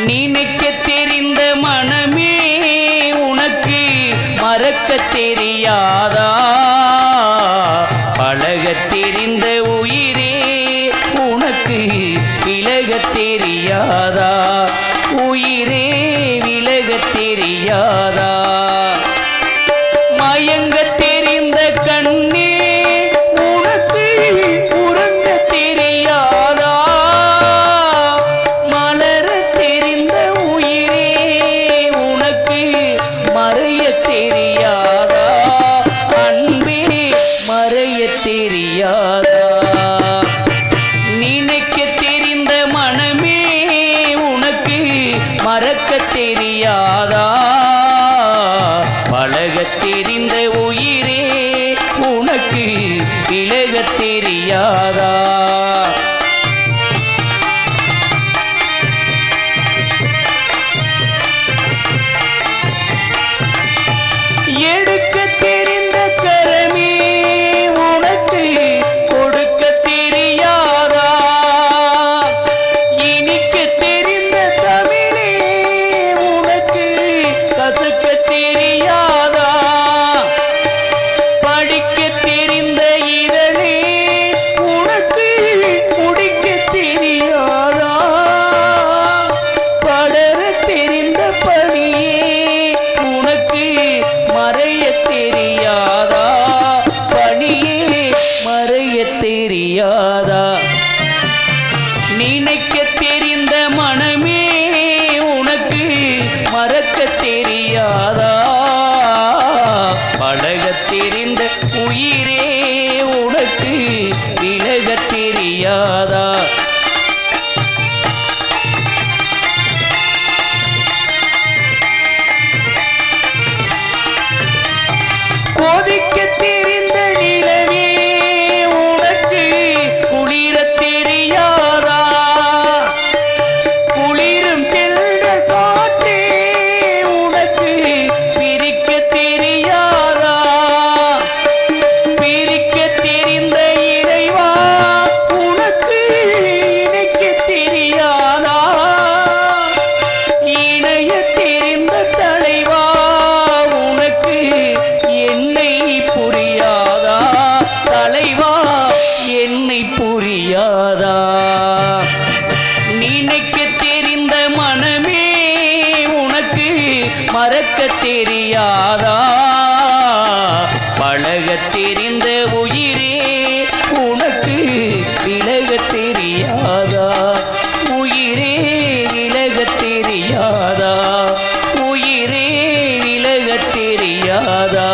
நினைக்க தெரிந்த மனமே உனக்கு மறக்க தெரியாதா? பழக தெரிந்த உயிரே உனக்கு விலக தெரியாதா? உயிரே விலக தெரியாதா? மயங்க தெரிந்த கண்ணே உனக்கு உறங்க தெரியாதா? மலர தெரிந்த உயிரே உனக்கு மறைய தெரியாதா? அன்பே மறைய தெரியாதா? நினைக்க தெரிந்த மனமே உனக்கு மறக்க தெரியாதா? பழக தெரிந்த உயிரே உனக்கு விலக தெரியாதா? எடுக்க தெரிந்த கரமே உனக்கு கொடுக்க தெரியாதா? இனிக்க தெரிந்த தமிழே உனக்கு கசக்க தெரியாதா? படிக்க தெரிந்த இதழே உனக்கு முடிக்க தெரியாதா? படர தெரிந்த பணியே உனக்கு மறைய தெரியாதா? பணியே மறைய தெரியாதா? நினைக்க தெரிந்த மனமே உனக்கு மறக்க தெரியாதா? பழக தெரிந்த உயிரே உனக்கு விலக தெரியாதா? கொதிக்க தெரிந்த நிலவே உனக்கு குளிர தெரியாதா? குளிரும் செல்ற காற்றே உனக்கு பிரிக்க தெரியாதா? பிரிக்க தெரிந்த இறைவா உனக்கு இணைக்க தெரியாதா? இணைய தெரிந்த தலைவா உனக்கு என்னை புரியாதா? தலைவா என்னை புரியாதா? நினைக்க தெரிந்த மனமே உனக்கு மறக்க தெரியாதா? பழக தெரிந்த உயிரே உனக்கு விலக தெரியாதா? உயிரே விலக தெரியாதா? உயிரே விலக தெரியாதா?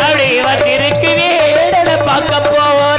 அப்படி வந்திருக்கு வேடனை பார்க்க போற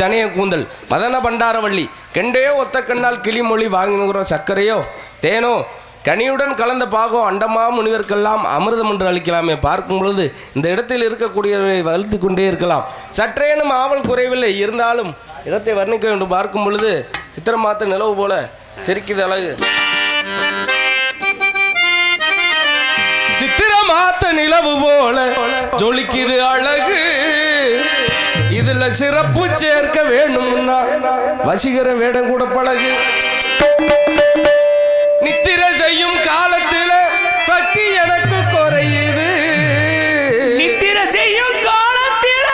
தனிய கூந்தல் மதன பண்டாரவள்ளி கெண்டையோ ஒத்த கண்ணால் கிளிமொழி வாங்கினுகிற சர்க்கரையோ தேனோ கனியுடன் கலந்த பாகம் அண்டமா முனிவர்க்கெல்லாம் அமிர்தம் என்று அளிக்கலாமே. பார்க்கும் பொழுது இந்த இடத்தில் இருக்கக்கூடியவரை வளர்த்து கொண்டே இருக்கலாம். சற்றேனும் ஆவல் குறைவில்லை, இருந்தாலும் இடத்தை வர்ணிக்க வேண்டும். பார்க்கும் பொழுது சித்திர மாத்த நிலவு போல சிரிக்குது அழகு. சித்திர மாத்த நிலவு போல ஜொலிக்குது அழகு. இதுல சிறப்பு சேர்க்க வேணும்னா வசீகர வேடம் கூட பழகு. நித்திர செய்யும் காலத்துல சக்தி எனக்கு குறையுது. நித்திர செய்யும் காலத்துல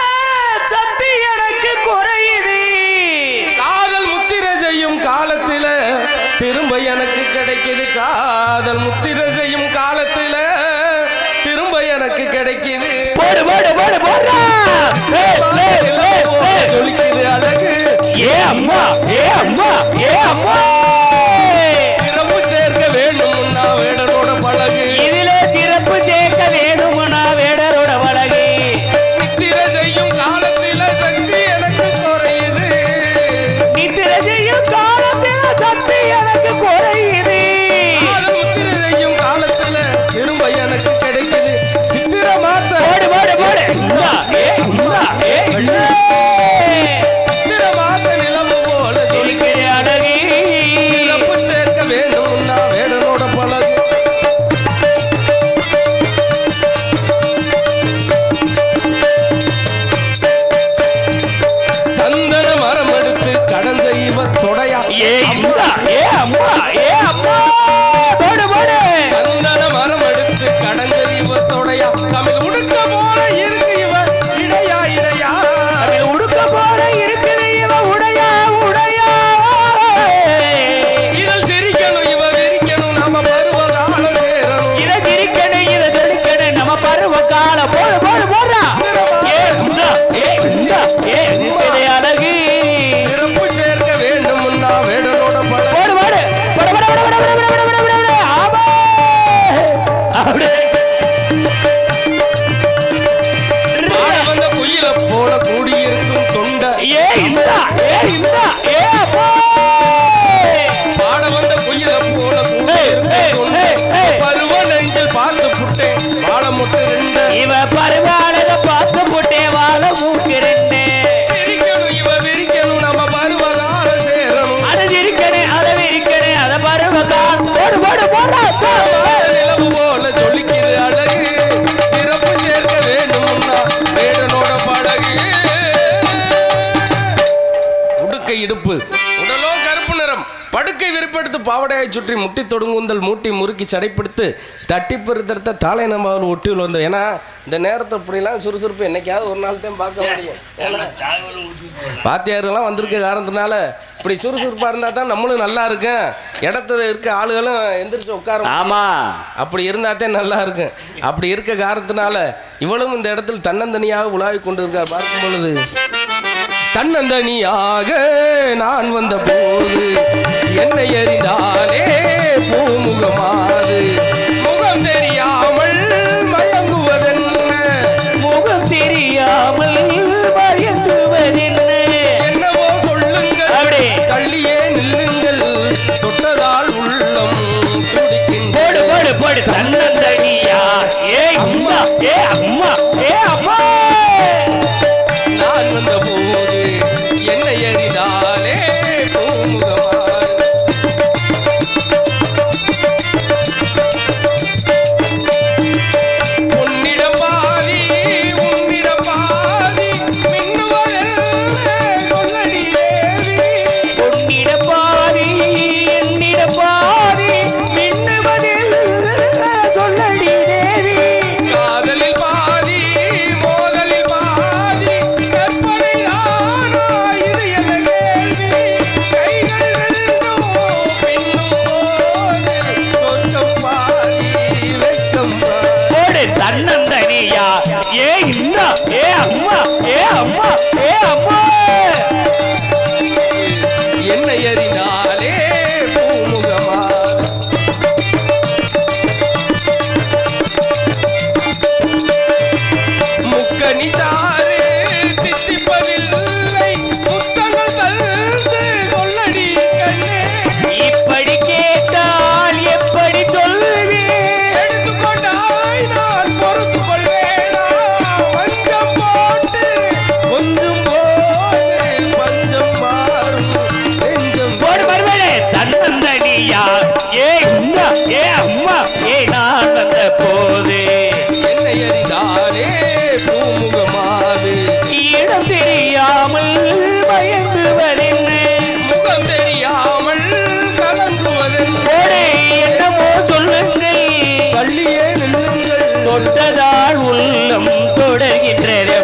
சக்தி எனக்கு குறையுது. காதல் முத்திர செய்யும் காலத்துல திரும்ப எனக்கு கிடைக்குது. காதல் முத்திர செய்யும் காலத்துல திரும்ப எனக்கு கிடைக்குது. போடு போடு போடு போடுறா. ஜொலிக்குது அழகு. ஏ அம்மா ஏ அம்மா ஏ அம்மா. சிறப்பு சேர்க்க வேணும்னா வேடனோட பழகு. இதிலே சிறப்பு சேர்க்க வேணும்னா வேடரோட பழகு. நித்திர செய்யும் காலத்துல சக்தி எனக்கு குறையுது. நித்திர செய்யும் காலத்துல சக்தி எனக்கு குறையுது. முத்திர செய்யும் காலத்துல திரும்ப எனக்கு கிடைக்குது. சித்திர மாத்த போடு போடு போடு. ஏ அம்மா ஏ சித்திர மாத்த நிலவு போல சொல்லிக்கிற அழகி. சிறப்பு சேர்க்க வேணும்னா வேடனோட பழகு. சந்தன மரம் எடுத்து கடந்த இவ தொடையா. ஏ அம்மா ஏ அம்மா ஏ அம்மா. போடு போடு. சந்தன மரம் எடுத்து கடந்த இவ தொடையா. தமிழ் உடுக்க போல இருக்கு இவ இடையா இடையா. தமிழ் உடுக்க போல இருக்குது இவ உடையா உடையா. இதழ் சிரிக்கணும் இவ விரிக்கணும் நம்ம பருவ காலம் சேரணும். இத சிரிக்கணும் இத செழிக்கணும் நம்ம பருவ காலம். போடு போடு போடுறா. ஏ அம்மா ஏ அம்மா ஏ நித்திரை அழகு. சிறப்பு சேர்க்க வேண்டும்னா வேடனோட பழகு. போடு போடு போடு போடு போடு போடு போடு போடு போடு போடு. ஆமா அப்படியே. பாட வந்த குயில போல கூடியிருக்கும் தொண்டை. ஏ இந்தா ஏ இந்தா ஏ அப்பா. பாட வந்த குயில போல கூடியிருக்கும் தொண்டை. பருவ நெஞ்சில் பார்த்து புட்டேன் வாழ முட்டு ரெண்டு. இவ பருவானத பார்த்து போட்டே வாழ மூக்கிறேன்னு. சிரிக்கணும் இவ விரிக்கணும் நம்ம பருவ காலம் சேரணும். அதை சிரிக்கணும் அதை விரிக்கணும் அதை பருவ காலம். போடு போடு போடுறா. நிலவு போல ஜொலிக்குது அழகு. சிறப்பு சேர்க்க வேண்டும்னா வேடனோட பழகு. உடுக்கை இடுப்பு உடலோ கருப்பு நிறம். படுக்கை விருப்பெடுத்து பாவடையை சுற்றி முட்டி தொடுங்குந்தல் மூட்டி முறுக்கி சடைப்படுத்து தட்டி பெருத்த தாளை நம்ம ஒட்டி வந்தோம். ஏன்னா இந்த நேரத்தை இப்படிலாம் சுறுசுறுப்பு என்னைக்காவது ஒரு நாள் தான் பார்க்க முடியும். வாத்தியாரெல்லாம் வந்திருக்க காரணத்தினால இப்படி சுறுசுறுப்பாக இருந்தால் தான் நம்மளும் நல்லா இருக்கும். இடத்துல இருக்க ஆளுகளும் எந்திரிச்சு உட்கார. ஆமா அப்படி இருந்தால் நல்லா இருக்கும். அப்படி இருக்க காரணத்தினால இவளும் இந்த இடத்தில் தன்னந்தனியாக உலாவி கொண்டு இருக்கார். பார்க்கும் பொழுது தன்னந்தனியாக நான் வந்த போது என்னை அறிந்தாலே பூமுகமாது. முகம் தெரியாமல் மயங்குவதென்ன. முகம் தெரியாமல் மயங்குவதென்ன. என்னவோ சொல்லுங்கள் அப்படி தள்ளியே நில்லுங்கள். தொட்டதால் உள்ளம் துடிக்கின்ற. போடு போடு போடு. தன்னந்தனியா ஏ அம்மா ஏ அம்மா ஏ அம்மா. நான் வந்த போது என்னை அறிந்தாலே பூமுகமாது. உன்னிடம் பாதி உன்னிடம் பாதி மின்னுவதென்ன சொல்லடி தேவி. உன்னிட பாதி என்னிட பாதி மின்னுவதில் சொல்லடி தேவி. காதலில் பாதி மோதலில் பாதி கற்பனை தானா இது என கேள்வி. கைகள் ரெண்டும் பின்னும் போது சொர்க்கம் பாதி வெட்கம் பாதி. போடு தன்னந்தனியா ஏ இந்தா ஏ அம்மா ஏ அம்மா ஏ அம்மா. என்னை அறிந்தாலே பூமுகமாது. முக்கணி தாறு தித்திப்பதில்லை முத்தம் தொட்டதால் உள்ளம் தொடர்கின்றது